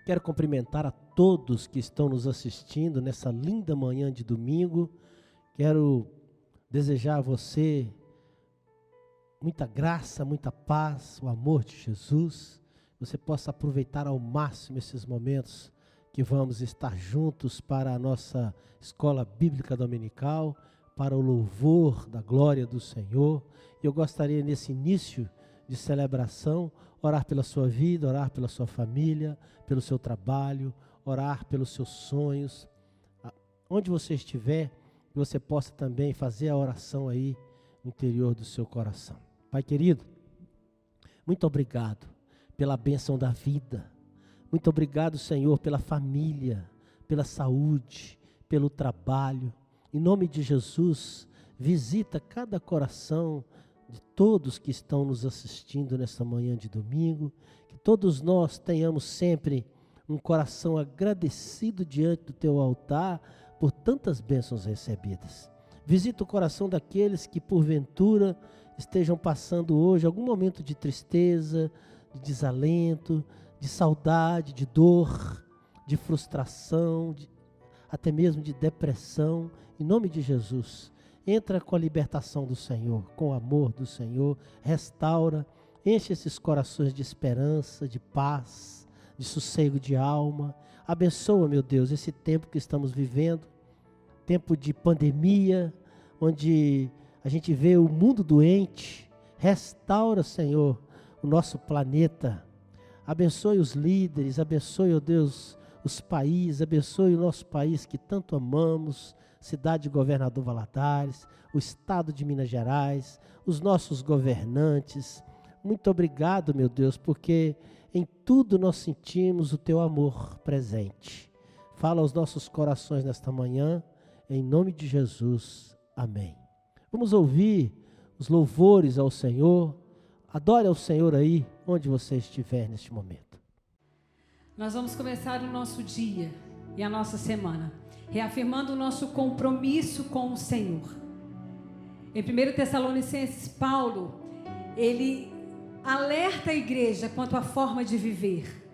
Quero cumprimentar a todos que estão nos assistindo nessa linda manhã de domingo. Quero desejar a você muita graça, muita paz, o amor de Jesus. Você possa aproveitar ao máximo esses momentos que vamos estar juntos para a nossa escola bíblica dominical, para o louvor da glória do Senhor. Eu gostaria nesse início de celebração orar pela sua vida, orar pela sua família, pelo seu trabalho, orar pelos seus sonhos. Onde você estiver, que você possa também fazer a oração aí no interior do seu coração. Pai querido, muito obrigado pela bênção da vida. Muito obrigado, Senhor, pela família, pela saúde, pelo trabalho. Em nome de Jesus, visita cada coração de todos que estão nos assistindo nessa manhã de domingo, que todos nós tenhamos sempre um coração agradecido diante do teu altar por tantas bênçãos recebidas. Visita o coração daqueles que porventura estejam passando hoje algum momento de tristeza, de desalento, de saudade, de dor, de frustração, até mesmo de depressão. Em nome de Jesus, entra com a libertação do Senhor, com o amor do Senhor, restaura, enche esses corações de esperança, de paz, de sossego de alma. Abençoa, meu Deus, esse tempo que estamos vivendo, tempo de pandemia, onde a gente vê o mundo doente. Restaura, Senhor, o nosso planeta. Abençoe os líderes, abençoe, ó Deus, os países, abençoe o nosso país que tanto amamos, cidade de Governador Valadares, o estado de Minas Gerais, os nossos governantes. Muito obrigado, meu Deus, porque em tudo nós sentimos o teu amor presente. Fala aos nossos corações nesta manhã, em nome de Jesus. Amém. Vamos ouvir os louvores ao Senhor. Adore ao Senhor aí, onde você estiver neste momento. Nós vamos começar o nosso dia e a nossa semana reafirmando o nosso compromisso com o Senhor. Em 1 Tessalonicenses, Paulo, ele alerta a igreja quanto à forma de viver,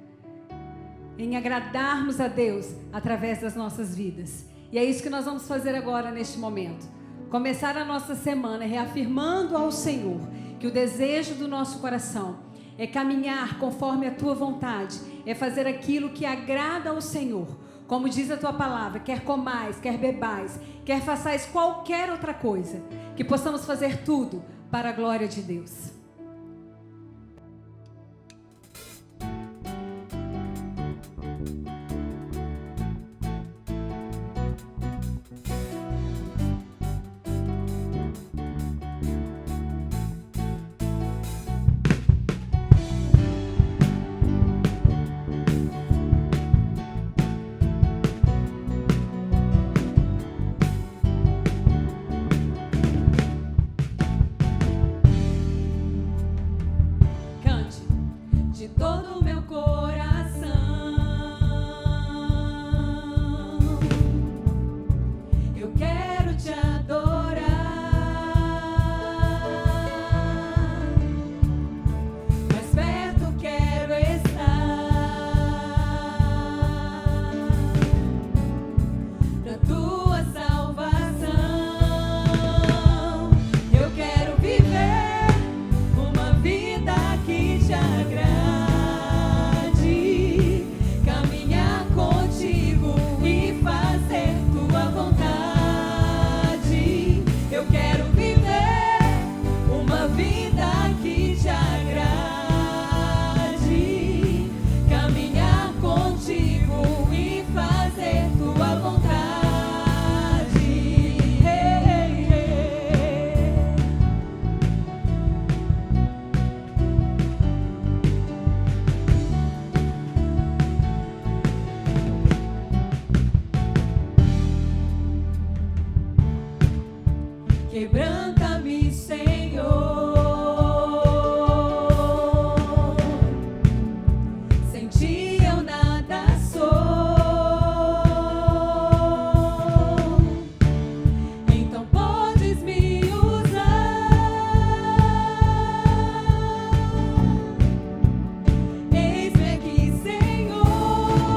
em agradarmos a Deus através das nossas vidas. E é isso que nós vamos fazer agora neste momento. Começar a nossa semana reafirmando ao Senhor que o desejo do nosso coração é caminhar conforme a tua vontade, é fazer aquilo que agrada ao Senhor. Como diz a tua palavra, quer comais, quer bebais, quer façais qualquer outra coisa, que possamos fazer tudo para a glória de Deus. Quebranta-me, Senhor. Sem ti eu nada sou. Então podes me usar. Eis-me aqui, Senhor.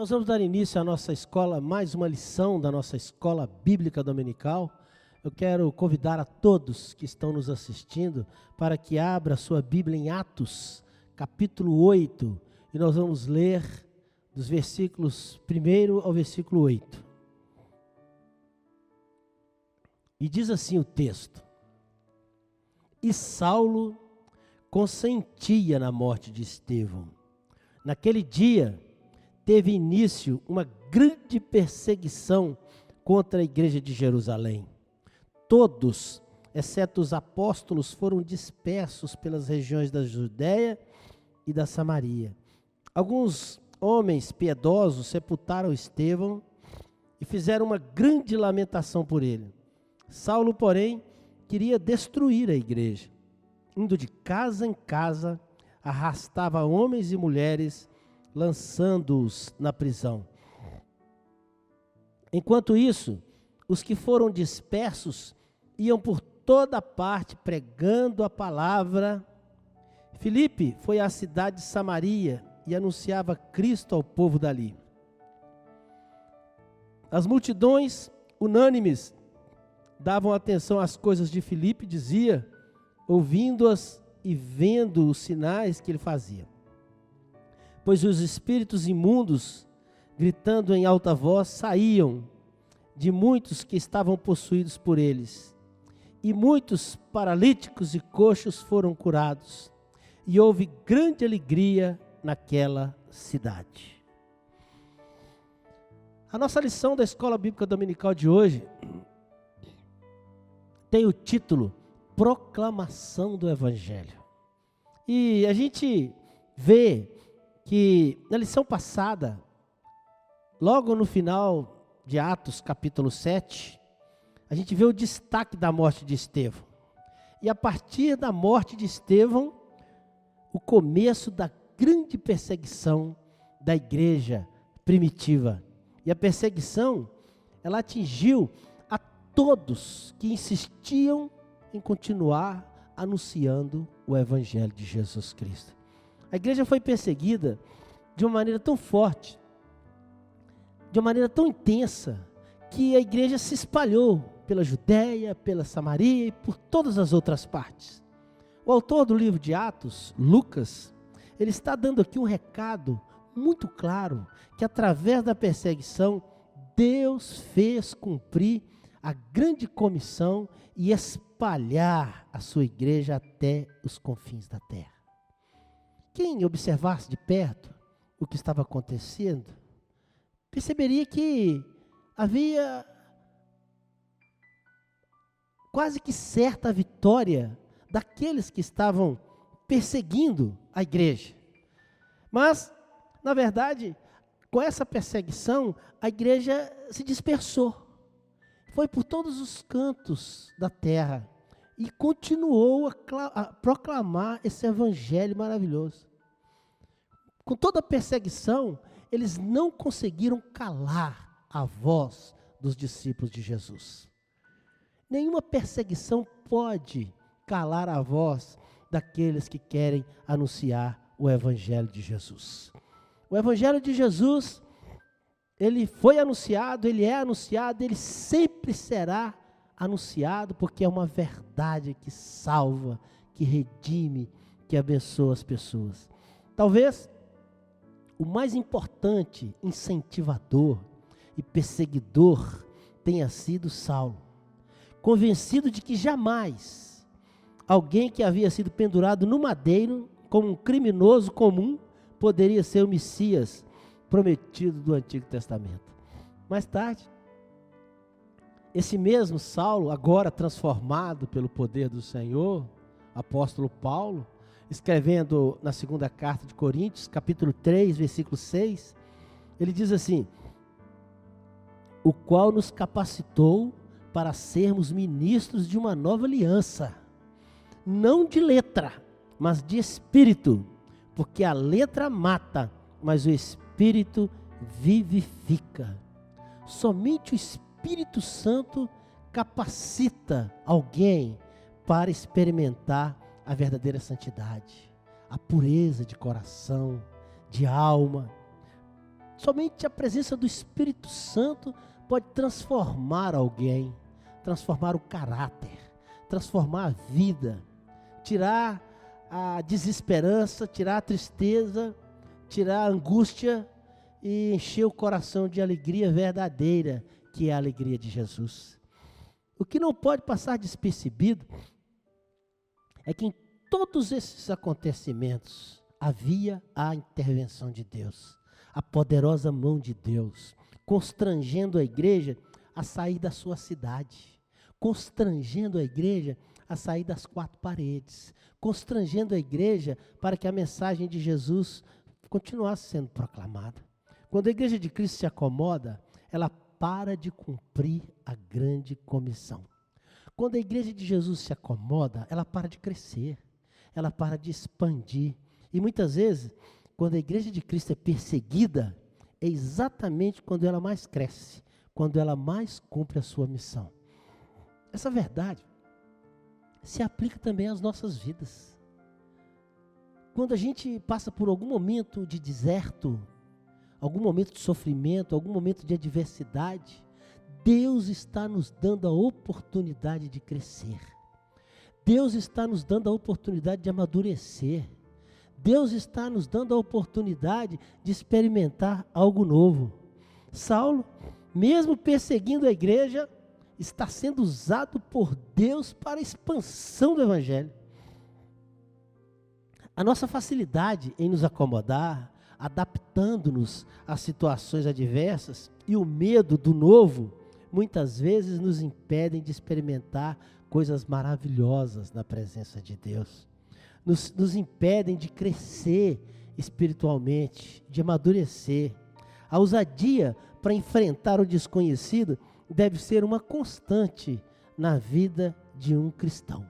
Nós vamos dar início à nossa escola, mais uma lição da nossa escola bíblica dominical. Eu quero convidar a todos que estão nos assistindo para que abra a sua Bíblia em Atos, capítulo 8, e nós vamos ler dos versículos 1 ao versículo 8. E diz assim o texto: E Saulo consentia na morte de Estevão. Naquele dia teve início uma grande perseguição contra a igreja de Jerusalém. Todos, exceto os apóstolos, foram dispersos pelas regiões da Judéia e da Samaria. Alguns homens piedosos sepultaram Estevão e fizeram uma grande lamentação por ele. Saulo, porém, queria destruir a igreja. Indo de casa em casa, arrastava homens e mulheres, lançando-os na prisão. Enquanto isso, os que foram dispersos iam por toda parte pregando a palavra. Filipe foi à cidade de Samaria e anunciava Cristo ao povo dali. As multidões, unânimes, davam atenção às coisas de Filipe, dizia, ouvindo-as e vendo os sinais que ele fazia. Pois os espíritos imundos, gritando em alta voz, saíam de muitos que estavam possuídos por eles. E muitos paralíticos e coxos foram curados. E houve grande alegria naquela cidade. A nossa lição da Escola Bíblica Dominical de hoje tem o título Proclamação do Evangelho. E a gente vê que na lição passada, logo no final de Atos capítulo 7, a gente vê o destaque da morte de Estevão. E a partir da morte de Estevão, o começo da grande perseguição da igreja primitiva. E a perseguição, ela atingiu a todos que insistiam em continuar anunciando o Evangelho de Jesus Cristo. A igreja foi perseguida de uma maneira tão forte, de uma maneira tão intensa, que a igreja se espalhou pela Judéia, pela Samaria e por todas as outras partes. O autor do livro de Atos, Lucas, ele está dando aqui um recado muito claro, que através da perseguição, Deus fez cumprir a grande comissão e espalhar a sua igreja até os confins da terra. Quem observasse de perto o que estava acontecendo, perceberia que havia quase que certa vitória daqueles que estavam perseguindo a igreja. Mas, na verdade, com essa perseguição, a igreja se dispersou. Foi por todos os cantos da terra e continuou a proclamar esse evangelho maravilhoso. Com toda a perseguição, eles não conseguiram calar a voz dos discípulos de Jesus. Nenhuma perseguição pode calar a voz daqueles que querem anunciar o evangelho de Jesus. O evangelho de Jesus, ele foi anunciado, ele é anunciado, ele sempre será anunciado, porque é uma verdade que salva, que redime, que abençoa as pessoas. Talvez o mais importante incentivador e perseguidor tenha sido Saulo, convencido de que jamais alguém que havia sido pendurado no madeiro como um criminoso comum poderia ser o Messias prometido do Antigo Testamento. Mais tarde, esse mesmo Saulo, agora transformado pelo poder do Senhor, apóstolo Paulo, escrevendo na segunda carta de Coríntios, capítulo 3, versículo 6, ele diz assim: o qual nos capacitou para sermos ministros de uma nova aliança, não de letra, mas de espírito, porque a letra mata, mas o espírito vivifica. Somente o Espírito Santo capacita alguém para experimentar a verdadeira santidade, a pureza de coração, de alma, Somente a presença do Espírito Santo pode transformar alguém, transformar o caráter, transformar a vida, tirar a desesperança, tirar a tristeza, tirar a angústia e encher o coração de alegria verdadeira, que é a alegria de Jesus. O que não pode passar despercebido é que em todos esses acontecimentos havia a intervenção de Deus, a poderosa mão de Deus, constrangendo a igreja a sair da sua cidade, constrangendo a igreja a sair das quatro paredes, constrangendo a igreja para que a mensagem de Jesus continuasse sendo proclamada. Quando a igreja de Cristo se acomoda, ela para de cumprir a grande comissão. Quando a igreja de Jesus se acomoda, ela para de crescer, ela para de expandir. E muitas vezes, quando a igreja de Cristo é perseguida, é exatamente quando ela mais cresce, quando ela mais cumpre a sua missão. Essa verdade se aplica também às nossas vidas. Quando a gente passa por algum momento de deserto, algum momento de sofrimento, algum momento de adversidade, Deus está nos dando a oportunidade de crescer. Deus está nos dando a oportunidade de amadurecer. Deus está nos dando a oportunidade de experimentar algo novo. Saulo, mesmo perseguindo a igreja, está sendo usado por Deus para a expansão do evangelho. A nossa facilidade em nos acomodar, adaptando-nos às situações adversas e o medo do novo, muitas vezes nos impedem de experimentar coisas maravilhosas na presença de Deus. Nos impedem de crescer espiritualmente, de amadurecer. A ousadia para enfrentar o desconhecido deve ser uma constante na vida de um cristão.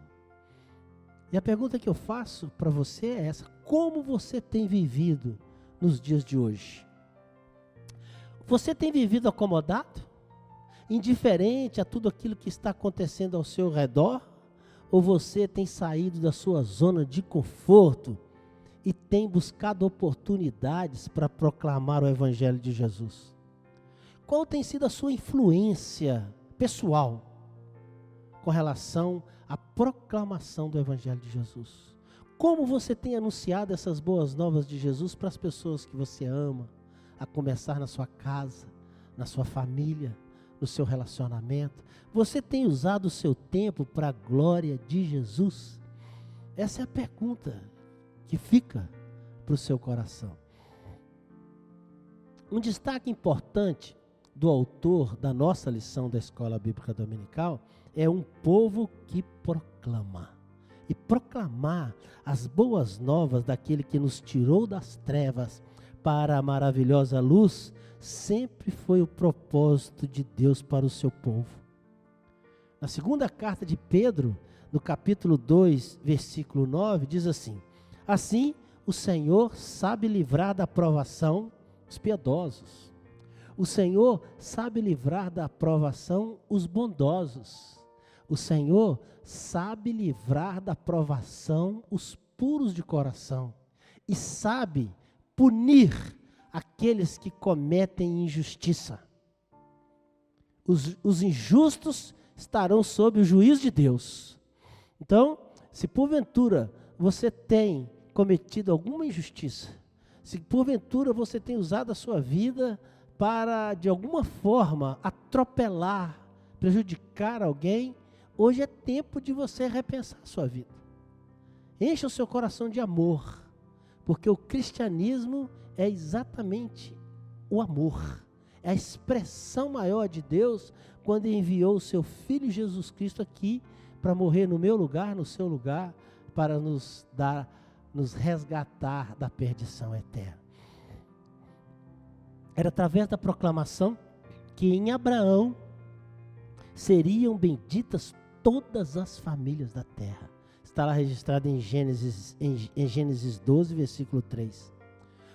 E a pergunta que eu faço para você é essa: como você tem vivido nos dias de hoje? Você tem vivido acomodado? Indiferente a tudo aquilo que está acontecendo ao seu redor? Ou você tem saído da sua zona de conforto e tem buscado oportunidades para proclamar o Evangelho de Jesus? Qual tem sido a sua influência pessoal com relação à proclamação do Evangelho de Jesus? Como você tem anunciado essas boas novas de Jesus para as pessoas que você ama, a começar na sua casa, na sua família, no seu relacionamento? Você tem usado o seu tempo para a glória de Jesus? Essa é a pergunta que fica para o seu coração. Um destaque importante do autor da nossa lição da Escola Bíblica Dominical é um povo que proclama. E proclamar as boas novas daquele que nos tirou das trevas para a maravilhosa luz sempre foi o propósito de Deus para o seu povo. Na segunda carta de Pedro, no capítulo 2, versículo 9, diz assim: assim o Senhor sabe livrar da provação os piedosos. O Senhor sabe livrar da provação os bondosos. O Senhor sabe livrar da provação os puros de coração. E sabe punir aqueles que cometem injustiça. Os injustos estarão sob o juízo de Deus. Então, se porventura você tem cometido alguma injustiça, se porventura você tem usado a sua vida para, de alguma forma, atropelar, prejudicar alguém, hoje é tempo de você repensar a sua vida. Encha o seu coração de amor, porque o cristianismo é exatamente o amor. É a expressão maior de Deus quando enviou o seu Filho Jesus Cristo aqui para morrer no meu lugar, no seu lugar, para nos resgatar da perdição eterna. Era através da proclamação que em Abraão seriam benditas todas as famílias da terra. Está lá registrado em Gênesis 12, versículo 3.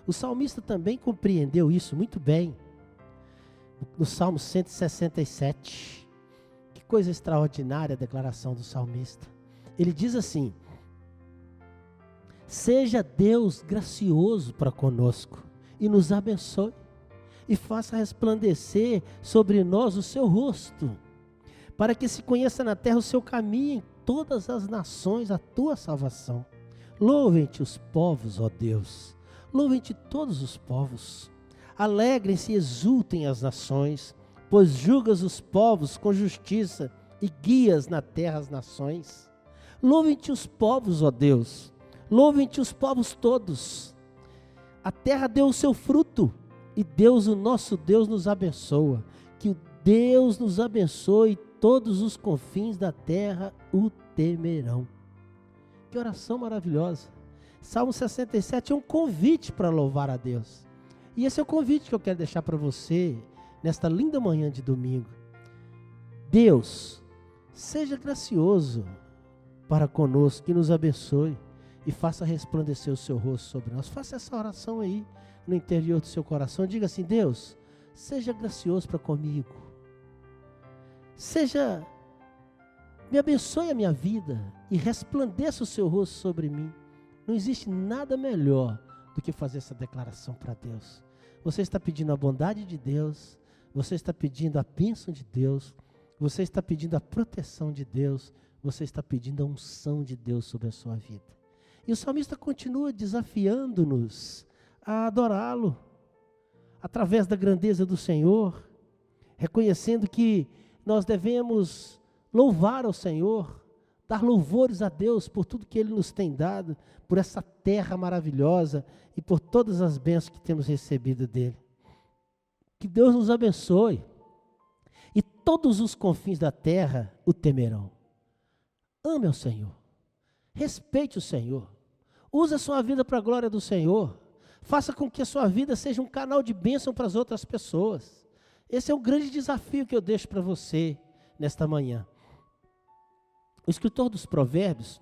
O salmista também compreendeu isso muito bem no Salmo 167. Que coisa extraordinária a declaração do salmista. Ele diz assim: seja Deus gracioso para conosco e nos abençoe, e faça resplandecer sobre nós o seu rosto, para que se conheça na terra o seu caminho, em todas as nações a tua salvação. Louvem-te os povos, ó Deus, louvem-te todos os povos. Alegrem-se e exultem as nações, pois julgas os povos com justiça e guias na terra as nações. Louvem-te os povos, ó Deus, louvem-te os povos todos. A terra deu o seu fruto, e Deus, o nosso Deus, nos abençoa. Que o Deus nos abençoe, todos os confins da terra o temerão. Que oração maravilhosa. Salmo 67 é um convite para louvar a Deus. E esse é o convite que eu quero deixar para você, nesta linda manhã de domingo. Deus, seja gracioso para conosco, que nos abençoe e faça resplandecer o seu rosto sobre nós. Faça essa oração aí, no interior do seu coração. Diga assim: Deus, seja gracioso para comigo. Me abençoe a minha vida e resplandeça o seu rosto sobre mim. Não existe nada melhor do que fazer essa declaração para Deus. Você está pedindo a bondade de Deus, você está pedindo a bênção de Deus, você está pedindo a proteção de Deus, você está pedindo a unção de Deus sobre a sua vida. E o salmista continua desafiando-nos a adorá-lo, através da grandeza do Senhor, reconhecendo que nós devemos louvar ao Senhor, dar louvores a Deus por tudo que Ele nos tem dado, por essa terra maravilhosa e por todas as bênçãos que temos recebido dEle. Que Deus nos abençoe e todos os confins da terra o temerão. Ame ao Senhor, respeite o Senhor, use a sua vida para a glória do Senhor, faça com que a sua vida seja um canal de bênção para as outras pessoas. Esse é o grande desafio que eu deixo para você nesta manhã. O escritor dos Provérbios,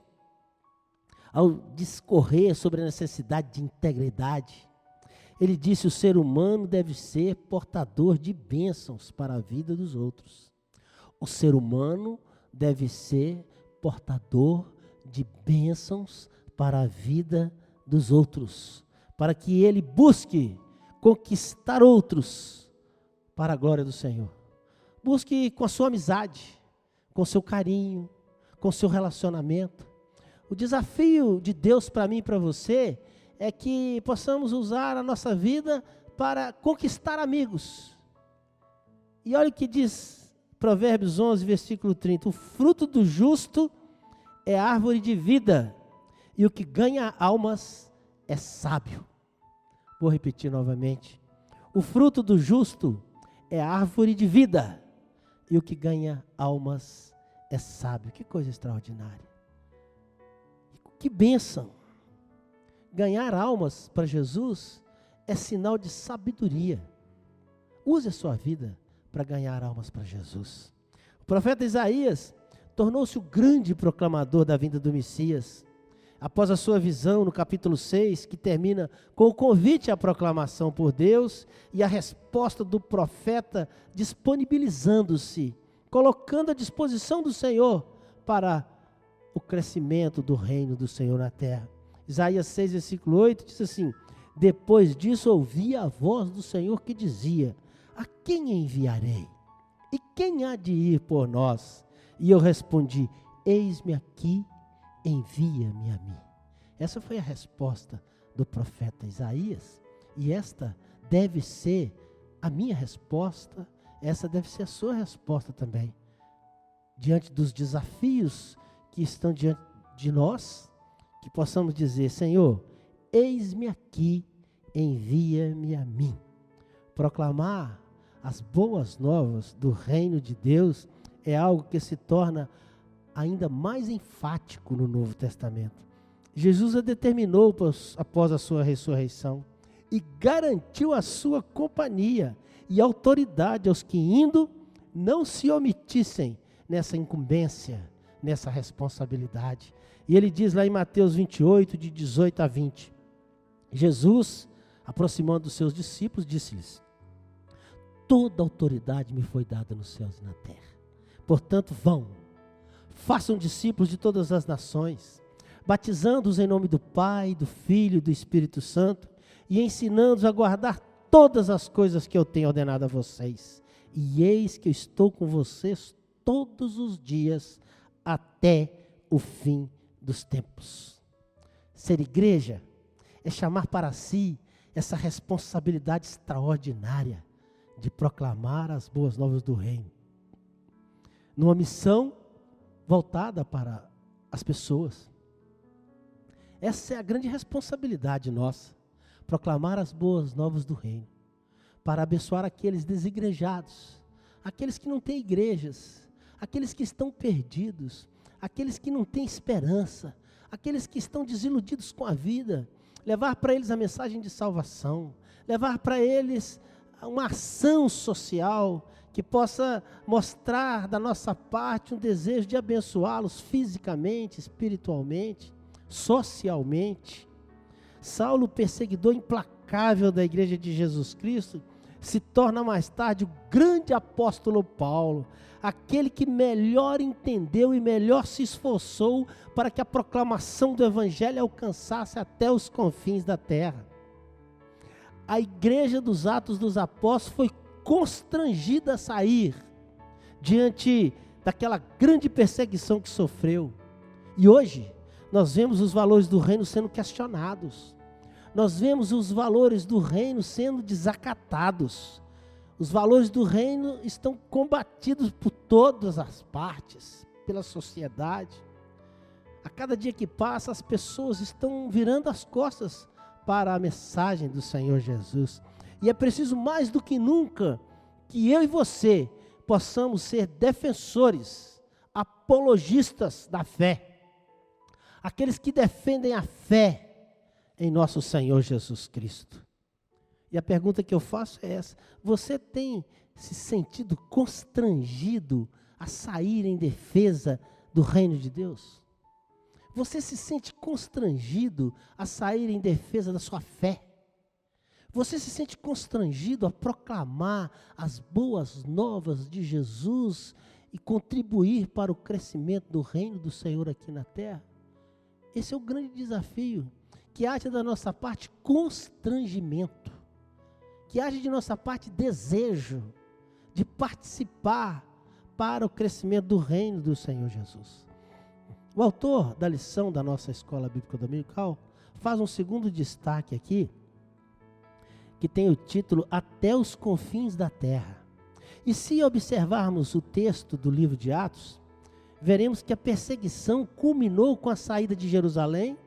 ao discorrer sobre a necessidade de integridade, ele disse: o ser humano deve ser portador de bênçãos para a vida dos outros. O ser humano deve ser portador de bênçãos para a vida dos outros, para que ele busque conquistar outros para a glória do Senhor. Busque com a sua amizade, com o seu carinho, com o seu relacionamento. O desafio de Deus para mim e para você é que possamos usar a nossa vida para conquistar amigos. E olha o que diz Provérbios 11, versículo 30. O fruto do justo é árvore de vida, e o que ganha almas é sábio. Vou repetir novamente. O fruto do justo é árvore de vida, e o que ganha almas é sábio. Que coisa extraordinária. Que bênção. Ganhar almas para Jesus é sinal de sabedoria. Use a sua vida para ganhar almas para Jesus. O profeta Isaías tornou-se o grande proclamador da vinda do Messias. Após a sua visão no capítulo 6, que termina com o convite à proclamação por Deus e a resposta do profeta disponibilizando-se, colocando à disposição do Senhor para o crescimento do reino do Senhor na terra. Isaías 6, versículo 8, diz assim: depois disso ouvi a voz do Senhor que dizia: a quem enviarei? E quem há de ir por nós? E eu respondi: eis-me aqui, envia-me a mim. Essa foi a resposta do profeta Isaías, e esta deve ser a minha resposta, essa deve ser a sua resposta também. Diante dos desafios que estão diante de nós, que possamos dizer: Senhor, eis-me aqui, envia-me a mim. Proclamar as boas novas do reino de Deus é algo que se torna ainda mais enfático no Novo Testamento. Jesus a determinou após a sua ressurreição e garantiu a sua companhia e autoridade aos que indo não se omitissem nessa incumbência, nessa responsabilidade. E ele diz lá em Mateus 28, de 18 a 20, Jesus, aproximando dos seus discípulos, disse-lhes: toda autoridade me foi dada nos céus e na terra. Portanto, vão, façam discípulos de todas as nações, batizando-os em nome do Pai, do Filho e do Espírito Santo, e ensinando-os a guardar todas as coisas que eu tenho ordenado a vocês. E eis que eu estou com vocês todos os dias até o fim dos tempos. Ser igreja é chamar para si essa responsabilidade extraordinária de proclamar as boas novas do reino. Numa missão voltada para as pessoas. Essa é a grande responsabilidade nossa. Proclamar as boas novas do reino. Para abençoar aqueles desigrejados. Aqueles que não têm igrejas. Aqueles que estão perdidos. Aqueles que não têm esperança. Aqueles que estão desiludidos com a vida. Levar para eles a mensagem de salvação. Levar para eles uma ação social que possa mostrar da nossa parte um desejo de abençoá-los fisicamente, espiritualmente, socialmente. Saulo, perseguidor implacável da igreja de Jesus Cristo, se torna mais tarde o grande apóstolo Paulo, aquele que melhor entendeu e melhor se esforçou para que a proclamação do evangelho alcançasse até os confins da terra. A igreja dos Atos dos Apóstolos foi constrangida a sair diante daquela grande perseguição que sofreu. E hoje nós vemos os valores do reino sendo questionados. Nós vemos os valores do reino sendo desacatados. Os valores do reino estão combatidos por todas as partes, pela sociedade. A cada dia que passa, as pessoas estão virando as costas para a mensagem do Senhor Jesus. E é preciso mais do que nunca que eu e você possamos ser defensores, apologistas da fé. Aqueles que defendem a fé em nosso Senhor Jesus Cristo. E a pergunta que eu faço é essa: você tem se sentido constrangido a sair em defesa do reino de Deus? Você se sente constrangido a sair em defesa da sua fé? Você se sente constrangido a proclamar as boas novas de Jesus e contribuir para o crescimento do reino do Senhor aqui na terra? Esse é o grande desafio, que haja da nossa parte constrangimento, que haja de nossa parte desejo de participar para o crescimento do reino do Senhor Jesus. O autor da lição da nossa escola bíblica dominical faz um segundo destaque aqui, que tem o título Até os confins da terra. E se observarmos o texto do livro de Atos, veremos que a perseguição culminou com a saída de Jerusalém,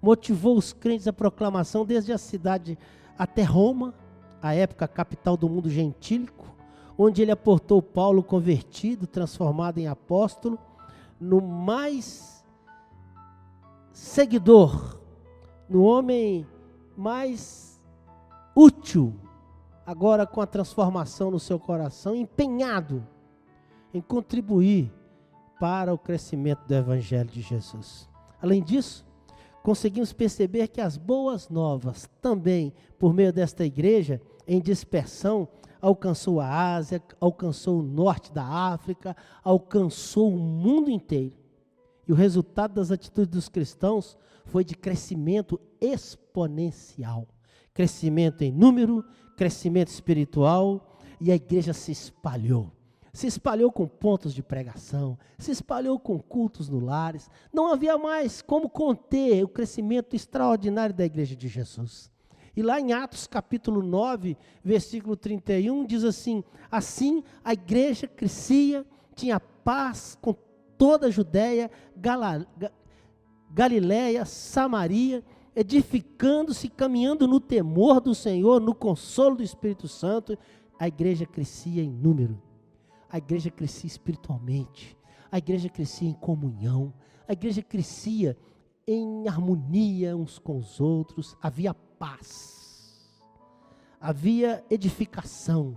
motivou os crentes à proclamação desde a cidade até Roma, a época capital do mundo gentílico, onde ele aportou Paulo convertido, transformado em apóstolo, no mais seguidor, no homem mais útil, agora com a transformação no seu coração, empenhado em contribuir para o crescimento do Evangelho de Jesus. Além disso, conseguimos perceber que as boas novas também, por meio desta igreja, em dispersão, alcançou a Ásia, alcançou o norte da África, alcançou o mundo inteiro. E o resultado das atitudes dos cristãos foi de crescimento exponencial. Crescimento em número, crescimento espiritual, e a igreja se espalhou. Se espalhou com pontos de pregação, se espalhou com cultos no lares. Não havia mais como conter o crescimento extraordinário da igreja de Jesus. E lá em Atos capítulo 9, versículo 31, diz assim: assim a igreja crescia, tinha paz com toda a Judéia, Galiléia, Samaria, edificando-se, caminhando no temor do Senhor, no consolo do Espírito Santo. A igreja crescia em número, a igreja crescia espiritualmente, a igreja crescia em comunhão, a igreja crescia em harmonia uns com os outros, havia paz, havia edificação,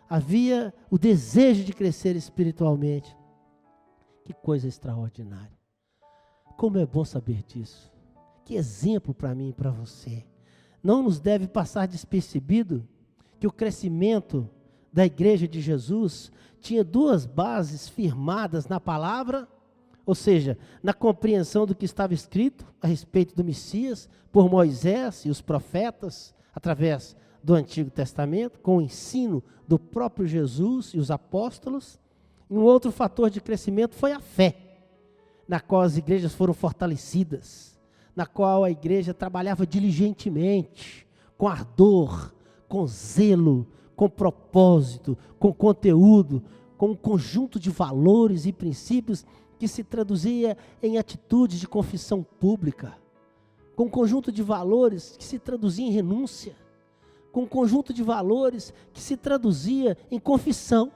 havia o desejo de crescer espiritualmente. Que coisa extraordinária. Como é bom saber disso. Que exemplo para mim e para você. Não nos deve passar despercebido que o crescimento da igreja de Jesus tinha duas bases firmadas na palavra, ou seja, na compreensão do que estava escrito a respeito do Messias, por Moisés e os profetas, através do Antigo Testamento, com o ensino do próprio Jesus e os apóstolos. E um outro fator de crescimento foi a fé, na qual as igrejas foram fortalecidas, na qual a igreja trabalhava diligentemente, com ardor, com zelo, com propósito, com conteúdo, com um conjunto de valores e princípios que se traduzia em atitudes de confissão pública, com um conjunto de valores que se traduzia em renúncia, com um conjunto de valores que se traduzia em confissão,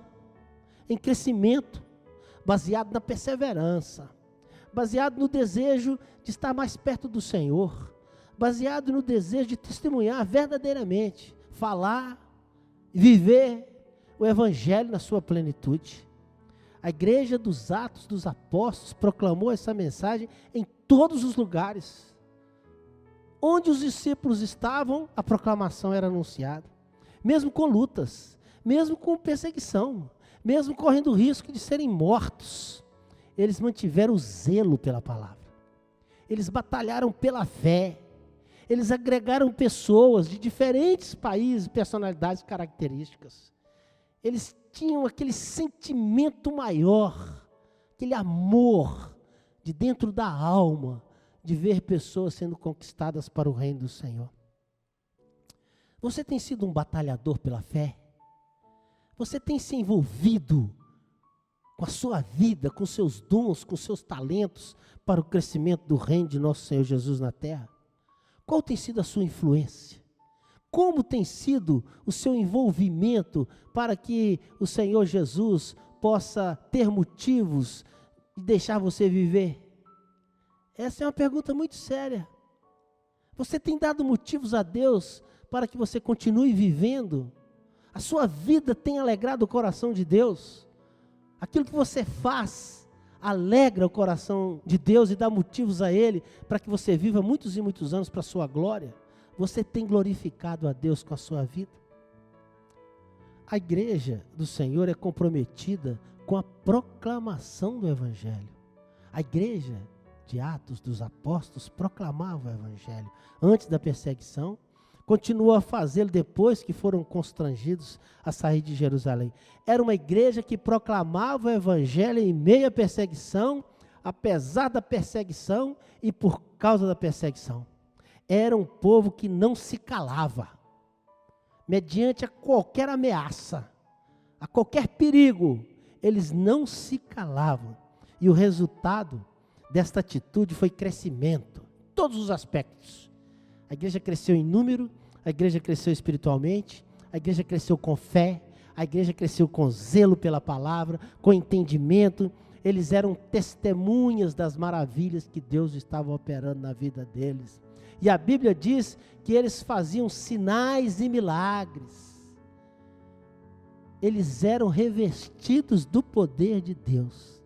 em crescimento, baseado na perseverança, baseado no desejo de estar mais perto do Senhor, baseado no desejo de testemunhar verdadeiramente, falar, viver o Evangelho na sua plenitude. A igreja dos Atos dos Apóstolos proclamou essa mensagem em todos os lugares. Onde os discípulos estavam, a proclamação era anunciada. Mesmo com lutas, mesmo com perseguição, mesmo correndo o risco de serem mortos, eles mantiveram o zelo pela palavra. Eles batalharam pela fé. Eles agregaram pessoas de diferentes países, personalidades, características. Eles tinham aquele sentimento maior, aquele amor de dentro da alma, de ver pessoas sendo conquistadas para o reino do Senhor. Você tem sido um batalhador pela fé? Você tem se envolvido com a sua vida, com seus dons, com seus talentos para o crescimento do reino de nosso Senhor Jesus na terra? Qual tem sido a sua influência? Como tem sido o seu envolvimento para que o Senhor Jesus possa ter motivos de deixar você viver? Essa é uma pergunta muito séria. Você tem dado motivos a Deus para que você continue vivendo? A sua vida tem alegrado o coração de Deus? Aquilo que você faz alegra o coração de Deus e dá motivos a Ele para que você viva muitos e muitos anos para a sua glória? Você tem glorificado a Deus com a sua vida? A igreja do Senhor é comprometida com a proclamação do Evangelho. A igreja de Atos dos Apóstolos proclamava o Evangelho antes da perseguição, continuou a fazê-lo depois que foram constrangidos a sair de Jerusalém. Era uma igreja que proclamava o Evangelho em meio à perseguição, apesar da perseguição e por causa da perseguição. Era um povo que não se calava, mediante a qualquer ameaça, a qualquer perigo, eles não se calavam. E o resultado desta atitude foi crescimento, em todos os aspectos. A igreja cresceu em número, a igreja cresceu espiritualmente, a igreja cresceu com fé, a igreja cresceu com zelo pela palavra, com entendimento. Eles eram testemunhas das maravilhas que Deus estava operando na vida deles. E a Bíblia diz que eles faziam sinais e milagres. Eles eram revestidos do poder de Deus.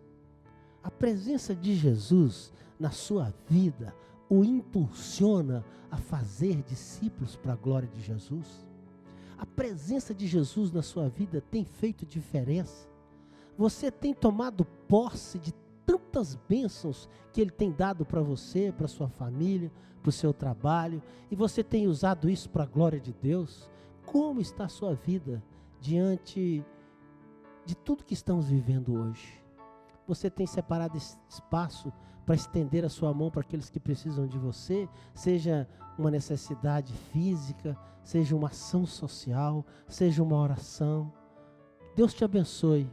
A presença de Jesus na sua vida o impulsiona a fazer discípulos para a glória de Jesus. A presença de Jesus na sua vida tem feito diferença. Você tem tomado posse de tantas bênçãos que Ele tem dado para você, para sua família, para o seu trabalho, e você tem usado isso para a glória de Deus. Como está a sua vida diante de tudo que estamos vivendo hoje? Você tem separado esse espaço para estender a sua mão para aqueles que precisam de você, seja uma necessidade física, seja uma ação social, seja uma oração? Deus te abençoe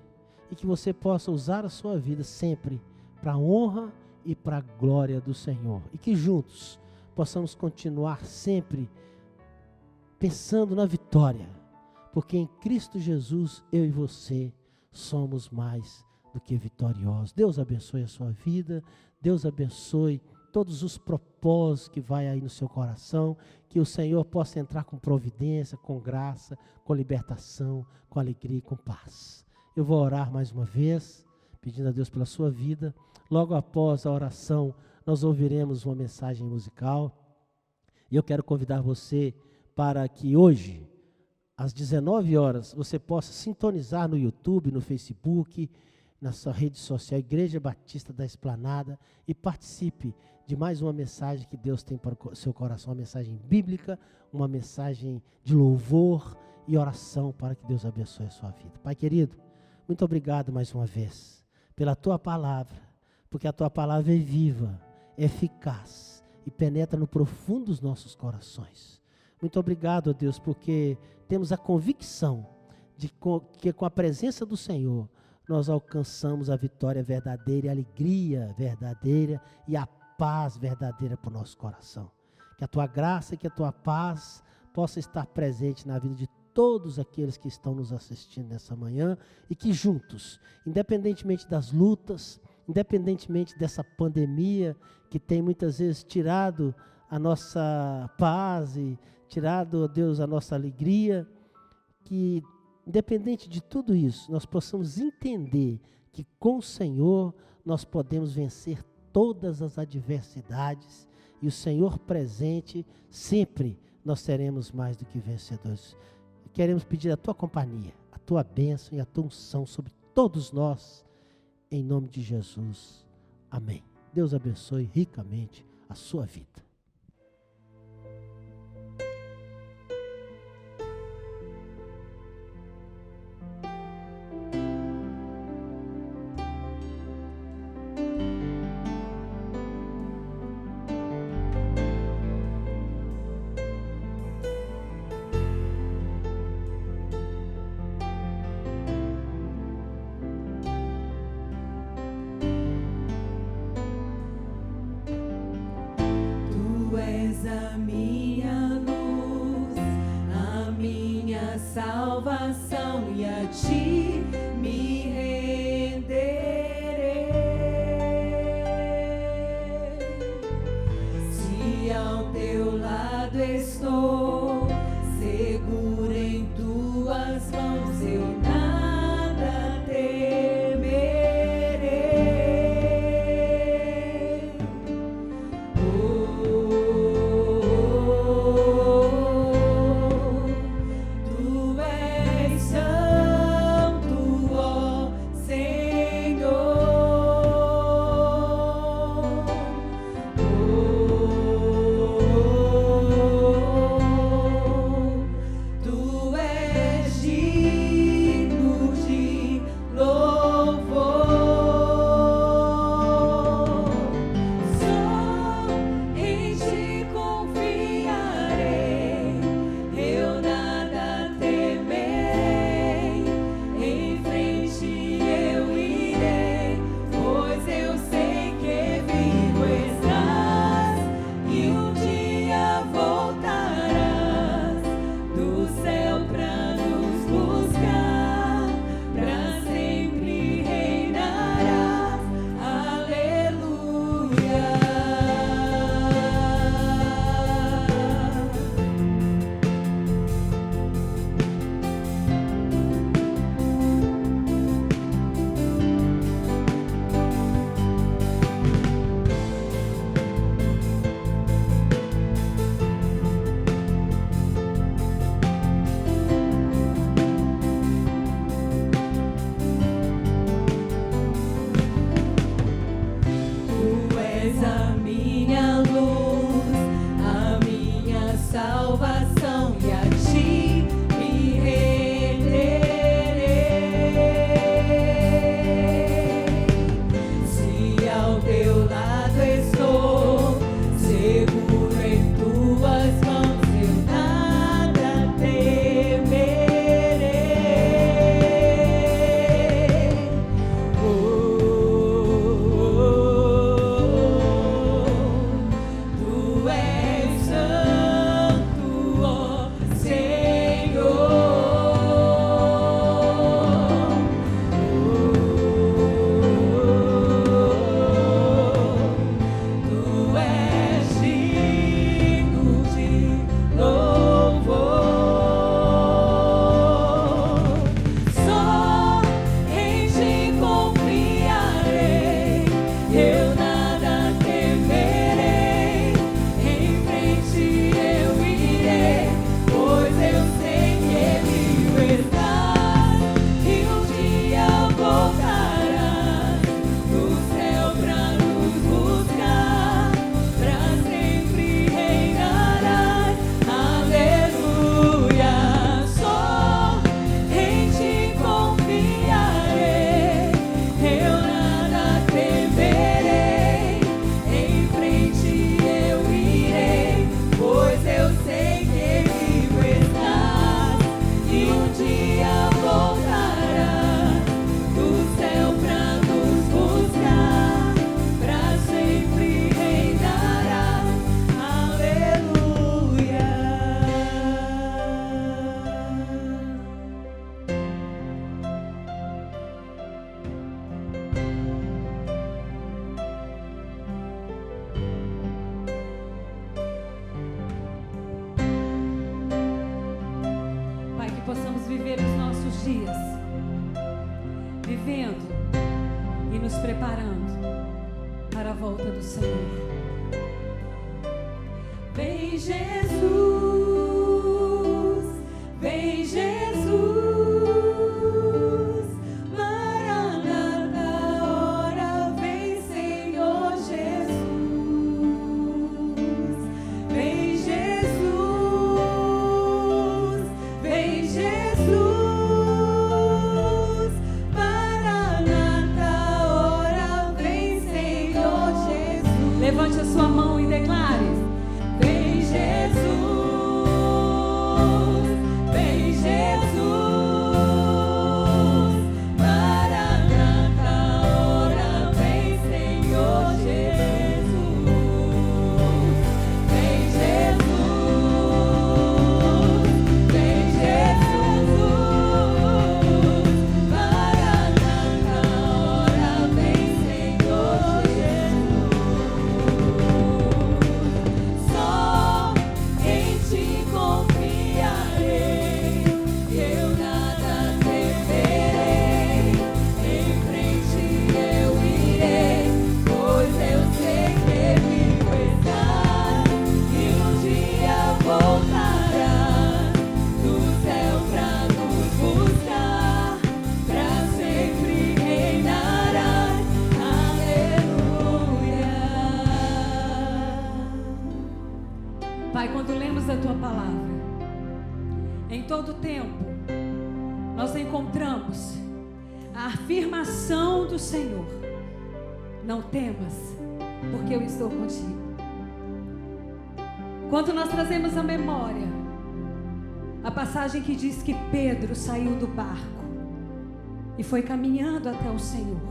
e que você possa usar a sua vida sempre para a honra e para a glória do Senhor. E que juntos possamos continuar sempre pensando na vitória, porque em Cristo Jesus, eu e você somos mais do que vitoriosos. Deus abençoe a sua vida, Deus abençoe todos os propósitos que vai aí no seu coração, que o Senhor possa entrar com providência, com graça, com libertação, com alegria e com paz. Eu vou orar mais uma vez, pedindo a Deus pela sua vida. Logo após a oração, nós ouviremos uma mensagem musical. E eu quero convidar você para que hoje, às 19 horas, você possa sintonizar no YouTube, no Facebook, na sua rede social, Igreja Batista da Esplanada, e participe de mais uma mensagem que Deus tem para o seu coração, uma mensagem bíblica, uma mensagem de louvor e oração para que Deus abençoe a sua vida. Pai querido, muito obrigado mais uma vez pela tua palavra, porque a tua palavra é viva, é eficaz e penetra no profundo dos nossos corações. Muito obrigado, ó Deus, porque temos a convicção de que com a presença do Senhor nós alcançamos a vitória verdadeira, a alegria verdadeira e a paz verdadeira para o nosso coração. Que a tua graça e que a tua paz possa estar presente na vida de todos aqueles que estão nos assistindo nessa manhã e que juntos, independentemente das lutas, independentemente dessa pandemia que tem muitas vezes tirado a nossa paz e tirado, ó Deus, a nossa alegria, que independente de tudo isso, nós possamos entender que com o Senhor nós podemos vencer todas as adversidades e o Senhor presente, sempre nós seremos mais do que vencedores. Queremos pedir a tua companhia, a tua bênção e a tua unção sobre todos nós, em nome de Jesus. Amém. Deus abençoe ricamente a sua vida. A minha luz, a minha salvação, e a ti me renderei. Se ao teu lado estou, seguro em tuas mãos, eu nada temerei. Tu és santo. dias vivendo e nos preparando para a volta do Senhor. Vem Jesus, vem Jesus, Maranata, ora vem Senhor Jesus. Vem Jesus, vem Jesus, Maranata, ora vem Senhor Jesus. Levante a sua mão e declare: Vem Jesus, vem Jesus, Maranata, ora vem Senhor Jesus. Vem Jesus, vem Jesus, Maranata, ora vem Senhor Jesus. Só em ti confiarei, eu nada temerei, em frente eu irei, pois eu sei que vivo estás, e um dia voltarás do céu pra nos buscar, pra sempre reinarás, aleluia. Pai, quando lemos a Tua palavra, em todo tempo, nós encontramos a afirmação do Senhor: não temas, porque eu estou contigo. Quando nós trazemos à memória a passagem que diz que Pedro saiu do barco e foi caminhando até o Senhor,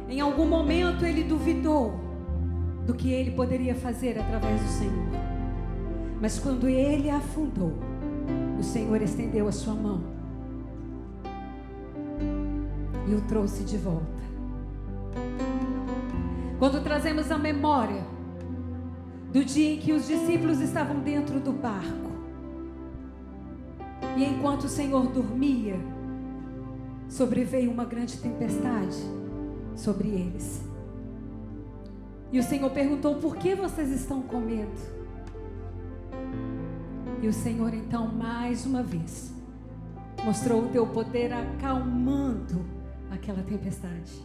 em algum momento ele duvidou do que ele poderia fazer através do Senhor. Mas quando ele afundou, o Senhor estendeu a sua mão e o trouxe de volta. Quando trazemos a memória do dia em que os discípulos estavam dentro do barco, e enquanto o Senhor dormia, sobreveio uma grande tempestade sobre eles. E o Senhor perguntou: por que vocês estão com medo? E o Senhor então, mais uma vez, mostrou o teu poder acalmando aquela tempestade.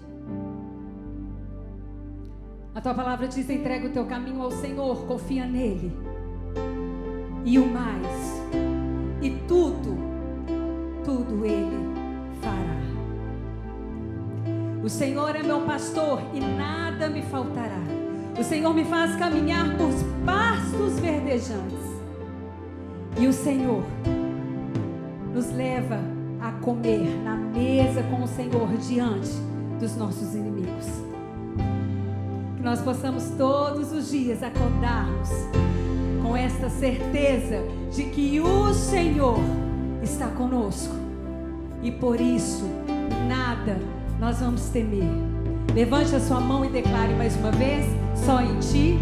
A tua palavra diz: entrega o teu caminho ao Senhor, confia nele, e o mais, e tudo ele fará. O Senhor é meu pastor e nada me faltará. O Senhor me faz caminhar por pastos verdejantes. E o Senhor nos leva a comer na mesa com o Senhor diante dos nossos inimigos. Que nós possamos todos os dias acordarmos com esta certeza de que o Senhor está conosco. E por isso, nada nós vamos temer. Levante a sua mão e declare mais uma vez: só em ti